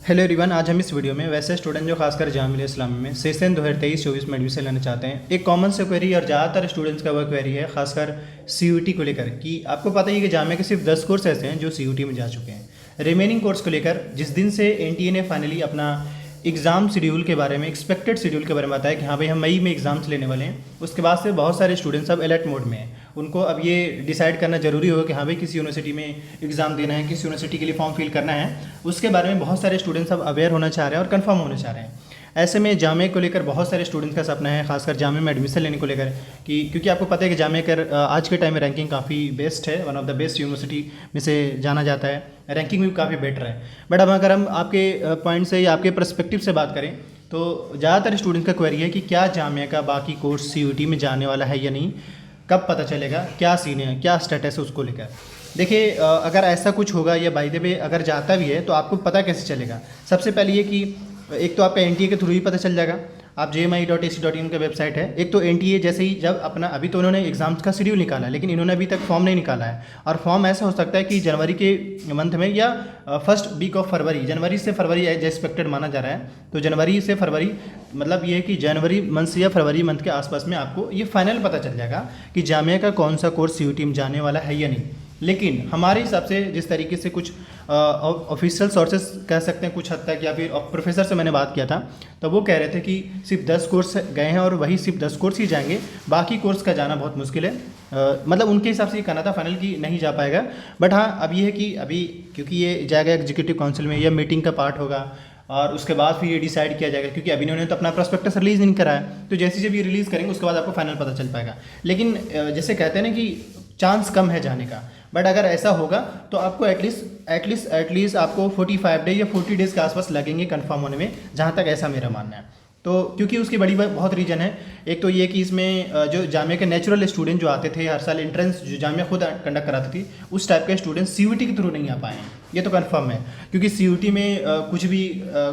Hello everyone, आज हम इस वीडियो में वैसे स्टूडेंट जो खासकर जामिया इस्लामी में सेशन 2023-24 में एडमिशन लेना चाहते हैं, एक कॉमन से क्वेरी और ज़्यादातर स्टूडेंट्स का वह क्वेरी है खासकर सीयूटी को लेकर कि आपको पता ही है कि जामिया के सिर्फ 10 कोर्स ऐसे हैं जो सीयूटी में जा चुके हैं। रिमेनिंग कोर्स को लेकर जिस दिन से एनटीए ने फाइनली अपना एग्ज़ाम शेड्यूल के बारे में, एक्सपेक्टेड शेड्यूल के बारे में बताया कि हाँ भाई हम मई में एग्ज़ाम्स लेने वाले हैं, उसके बाद से बहुत सारे स्टूडेंट्स अब अलर्ट मोड में हैं। उनको अब ये डिसाइड करना ज़रूरी होगा कि हाँ भाई किसी यूनिवर्सिटी में एग्ज़ाम देना है, किसी यूनिवर्सिटी के लिए फॉर्म फिल करना है, उसके बारे में बहुत सारे स्टूडेंट्स अब अवेयर होना चाह रहे हैं और कंफर्म होना चाह रहे हैं। ऐसे में जामिया को लेकर बहुत सारे स्टूडेंट्स का सपना है, खासकर जामिया में एडमिशन लेने को लेकर कि क्योंकि आपको पता है कि जामिया का आज के टाइम में रैंकिंग काफ़ी बेस्ट है, one of the best university में से जाना जाता है, रैंकिंग भी काफ़ी बेटर है। बट अब अगर हम आपके पॉइंट से या आपके पर्सपेक्टिव से बात करें तो ज़्यादातर स्टूडेंट का क्वेरी है कि क्या जामिया का बाकी कोर्स सीयूटी में जाने वाला है या नहीं, कब पता चलेगा, क्या सीन है, क्या स्टेटस है उसको लेकर। देखिए, अगर ऐसा कुछ होगा या बाय द वे अगर जाता भी है तो आपको पता कैसे चलेगा। सबसे पहले ये कि एक तो आपका एनटीए के थ्रू ही पता चल जाएगा, आप jmi.ac.in का वेबसाइट है। एक तो एनटीए जैसे ही जब अपना अभी तो उन्होंने एग्जाम्स का शेड्यूल निकाला है, लेकिन इन्होंने अभी तक फॉर्म नहीं निकाला है, और फॉर्म ऐसा हो सकता है कि जनवरी के मंथ में या फर्स्ट वीक ऑफ फरवरी, जनवरी से फरवरी एज एक्सपेक्टेड माना जा रहा है। तो जनवरी से फरवरी मतलब ये है कि जनवरी मंथ से या फरवरी मंथ के आसपास में आपको ये फाइनल पता चल जाएगा कि जामिया का कौन सा कोर्स सीयूटी में जाने वाला है या नहीं। लेकिन हमारे हिसाब से जिस तरीके से कुछ ऑफिशियल सोर्सेस कह सकते हैं कुछ हद तक, या फिर प्रोफेसर से मैंने बात किया था तो वो कह रहे थे कि सिर्फ 10 कोर्स गए हैं और वही सिर्फ 10 कोर्स ही जाएंगे, बाकी कोर्स का जाना बहुत मुश्किल है। मतलब उनके हिसाब से ये कहना था फाइनल कि नहीं जा पाएगा। बट हाँ, अब ये है कि अभी क्योंकि ये जाएगा एग्जीक्यूटिव काउंसिल में, यह मीटिंग का पार्ट होगा और उसके बाद फिर ये डिसाइड किया जाएगा, क्योंकि अभी इन्होंने तो अपना प्रोस्पेक्टस रिलीज़ नहीं करा है। तो जैसे जब ये रिलीज़ करेंगे उसके बाद आपको फाइनल पता चल पाएगा। लेकिन जैसे कहते हैं ना कि चांस कम है जाने का, बट अगर ऐसा होगा तो आपको एटलीस्ट आपको 45 डे या 40 डेज़ के आसपास लगेंगे कंफर्म होने में, जहाँ तक ऐसा मेरा मानना है। तो क्योंकि उसकी बड़ी बहुत रीज़न है। एक तो ये कि इसमें जो जामिया के नेचुरल स्टूडेंट जो आते थे हर साल, एंट्रेंस जो जामिया खुद कंडक्ट कराती थी, उस टाइप के स्टूडेंट सीयूटी के थ्रू नहीं आ पाए हैं, ये तो कंफर्म है। क्योंकि सीयूटी में कुछ भी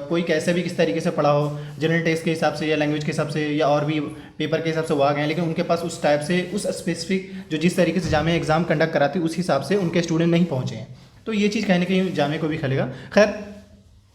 कोई कैसे भी किस तरीके से पढ़ा हो, जनरल टेस्ट के हिसाब से या लैंग्वेज के हिसाब से या और भी पेपर के हिसाब से वो आ गए हैं, लेकिन उनके पास उस टाइप से उस स्पेसिफिक जो जिस तरीके से जामिया एग्ज़ाम कंडक्ट कराती उस हिसाब से उनके स्टूडेंट नहीं पहुँचे हैं। तो ये चीज़ कहीं ना कहीं जामिया को भी खलेगा। खैर,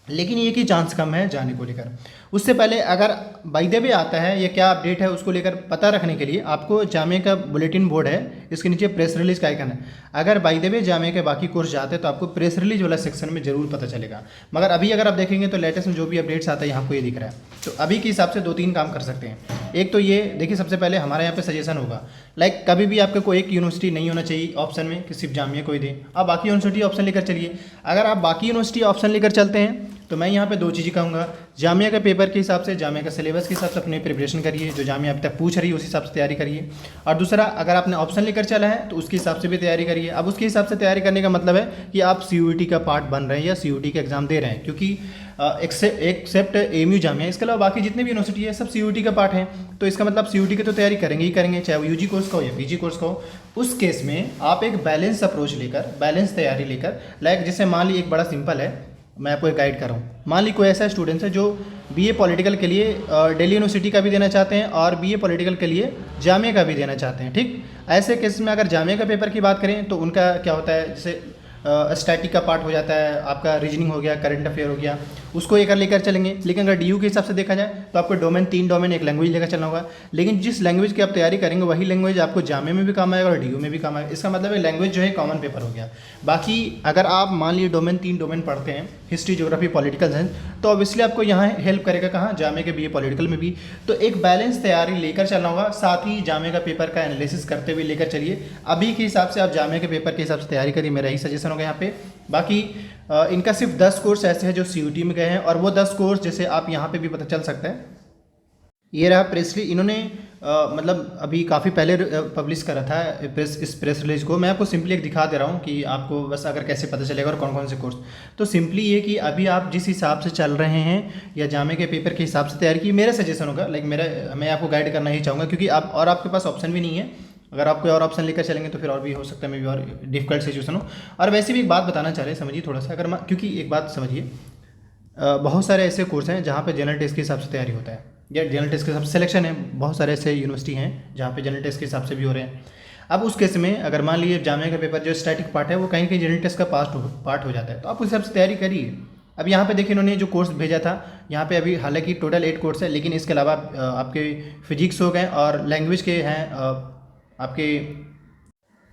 लेकिन ये कि चांस कम है जाने को लेकर। उससे पहले अगर बाय द वे आता है या क्या अपडेट है उसको लेकर पता रखने के लिए आपको जामिया का बुलेटिन बोर्ड है, इसके नीचे प्रेस रिलीज का आइकन है। अगर बाय द वे जामिया के बाकी कोर्स जाते हैं तो आपको प्रेस रिलीज वाला सेक्शन में जरूर पता चलेगा। मगर अभी अगर आप देखेंगे तो लेटेस्ट में जो भी अपडेट्स आता है यहाँ को ये दिख रहा है। तो अभी के हिसाब से 2-3 काम कर सकते हैं। एक तो ये देखिए, सबसे पहले हमारे यहाँ पे सजेशन होगा, लाइक कभी भी आपका कोई एक यूनिवर्सिटी नहीं होना चाहिए ऑप्शन में कि सिर्फ जामिया को ही दे, आप बाकी यूनिवर्सिटी ऑप्शन लेकर चलिए। अगर आप बाकी यूनिवर्सिटी ऑप्शन लेकर चलते हैं तो मैं यहाँ पे 2 चीज़ें कहूँगा। जामिया के पेपर के हिसाब से, जामिया का सिलेबस के हिसाब से अपनी प्रिपरेशन करिए, जो जामिया अभी तक पूछ रही है उस हिसाब से तैयारी करिए। और दूसरा, अगर आपने ऑप्शन लेकर चला है तो उसके हिसाब से भी तैयारी करिए। अब उसके हिसाब से तैयारी करने का मतलब है कि आप सीयूटी का पार्ट बन रहे हैं या सीयूटी का एग्ज़ाम दे रहे हैं, क्योंकि एक्सेप्ट एएमयू जामिया, इसके अलावा बाकी जितने भी यूनिवर्सिटी है सब सीयूटी का पार्ट है। तो इसका मतलब सीयूटी के तो तैयारी करेंगे ही करेंगे, चाहे वो यूजी कोर्स का हो या पीजी कोर्स का हो। उस केस में आप एक बैलेंस अप्रोच लेकर, बैलेंस तैयारी लेकर, लाइक जैसे मान ली एक बड़ा सिंपल है, मैं आपको एक गाइड कर रहा हूँ। मान ली कोई ऐसा स्टूडेंट्स है जो बीए पॉलिटिकल के लिए दिल्ली यूनिवर्सिटी का भी देना चाहते हैं और बीए पॉलिटिकल के लिए जामिया का भी देना चाहते हैं, ठीक। ऐसे केस में अगर जामिया का पेपर की बात करें तो उनका क्या होता है, जैसे स्टैटिक का पार्ट हो जाता है, आपका रीजनिंग हो गया, करंट अफेयर हो गया, उसको एक लेकर चलेंगे। लेकिन अगर डीयू के हिसाब से देखा जाए तो आपको डोमेन 3 डोमेन एक लैंग्वेज लेकर चलना होगा। लेकिन जिस लैंग्वेज की आप तैयारी करेंगे वही लैंग्वेज आपको जामिया में भी काम आएगा और डीयू में भी काम आएगा। इसका मतलब है लैंग्वेज जो है कॉमन पेपर हो गया। बाकी अगर आप मान लीजिए डोमेन 3 डोमेन पढ़ते हैं, हिस्ट्री, ज्योग्राफी, पॉलिटिकल साइंस, तो ऑब्वियसली आपको यहाँ हेल्प करेगा कहाँ, जामिया के बीए पॉलिटिकल में भी। तो एक बैलेंस तैयारी लेकर चलना होगा, साथ ही जामिया का पेपर का एनालिसिस करते हुए लेकर चलिए। अभी के हिसाब से आप जामिया के पेपर के हिसाब से तैयारी करिए, मेरा ही सजेशन होगा यहाँ पे। बाकी इनका सिर्फ 10 कोर्स ऐसे हैं जो सीयूटी में गए हैं, और वो 10 कोर्स जैसे आप यहाँ पे भी पता चल सकता है। ये रहा प्रेस रिलीज, इन्होंने मतलब अभी काफ़ी पहले पब्लिश करा था इस प्रेस रिलीज को। मैं आपको सिंपली एक दिखा दे रहा हूँ कि आपको बस अगर कैसे पता चलेगा और कौन कौन से कोर्स। तो सिंपली ये कि अभी आप जिस हिसाब से चल रहे हैं या जामिया के पेपर के हिसाब से तैयारी की, मेरा सजेशन होगा, लाइक मैं आपको गाइड करना ही चाहूँगा, क्योंकि आप और आपके पास ऑप्शन भी नहीं है। अगर आप कोई और ऑप्शन लेकर चलेंगे तो फिर और भी हो सकता है, मे भी और डिफिकल्ट सिचुएशन हो। और वैसे भी एक बात बताना चाह रहे हैं, समझिए थोड़ा सा, अगर क्योंकि एक बात समझिए, बहुत सारे ऐसे कोर्स हैं जहाँ पे जनरल टेस्ट के हिसाब से तैयारी होता है या जनरल टेस्ट के हिसाब से सिलेक्शन है। बहुत सारे ऐसे यूनिवर्सिटी हैं जहाँ पे जनरल टेस्ट के हिसाब से भी हो रहे हैं। अब उस केस में अगर मान लीजिए जामिया का पेपर जो स्टैटिक पार्ट है वो कहीं कहीं जनरल टेस्ट का पार्ट हो जाता है, तो आप उस हिसाब से तैयारी करिए। अब यहाँ पे देखिए इन्होंने जो कोर्स भेजा था, यहाँ पे अभी हालांकि टोटल 8 कोर्स है, लेकिन इसके अलावा आपके फिजिक्स हो गए और लैंग्वेज के हैं आपके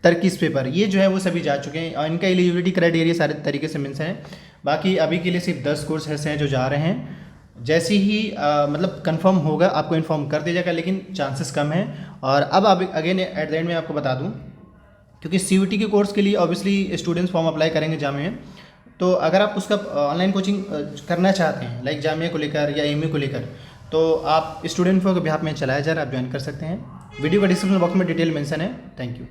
तरकीस पेपर, ये जो है वो सभी जा चुके हैं और इनका एलिजिबिलिटी क्राइटेरिया सारे तरीके से मेंशन है। बाकी अभी के लिए सिर्फ 10 कोर्स ऐसे हैं जो जा रहे हैं। जैसे ही मतलब कंफर्म होगा आपको इन्फॉर्म कर दिया जाएगा, लेकिन चांसेस कम हैं। और अब अगेन एट द एंड में आपको बता दूं, क्योंकि CUET के कोर्स के लिए ऑब्वियसली स्टूडेंट्स फॉर्म अप्लाई करेंगे जामिया में, तो अगर आप उसका ऑनलाइन कोचिंग करना चाहते हैं लाइक जामिया को लेकर या MU को लेकर, तो आप स्टूडेंट फॉर के बिहाफ में चलाया जा रहा है, आप ज्वाइन कर सकते हैं। वीडियो का डिस्क्रिप्शन बॉक्स में डिटेल मेंशन है। Thank you.